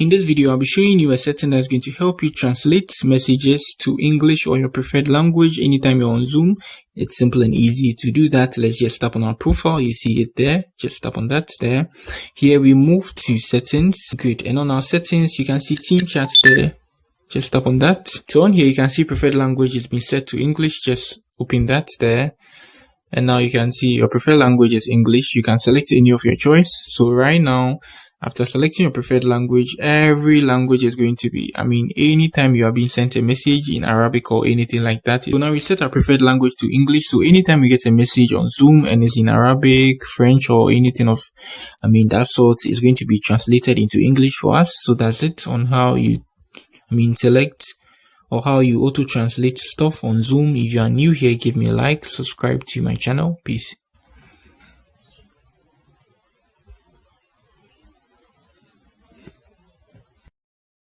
In this video, I'll be showing you a setting that's going to help you translate messages to English or your preferred language anytime you're on Zoom. It's simple and easy to do that. Let's just tap on our profile. You see it there. Just tap on that there. Here we move to settings. Good. And on our settings, you can see team chats there. Just tap on that. So on here, you can see preferred language has been set to English. Just open that there. And now you can see your preferred language is English. You can select any of your choice. So right now, after selecting your preferred language, every language is going to be, anytime you are being sent a message in Arabic or anything like that. So now we set our preferred language to English. So anytime we get a message on Zoom and it's in Arabic, French, or anything of, that sort, is going to be translated into English for us. So that's it on how you, select or how you auto translate stuff on Zoom. If you are new here, give me a like, subscribe to my channel. Peace.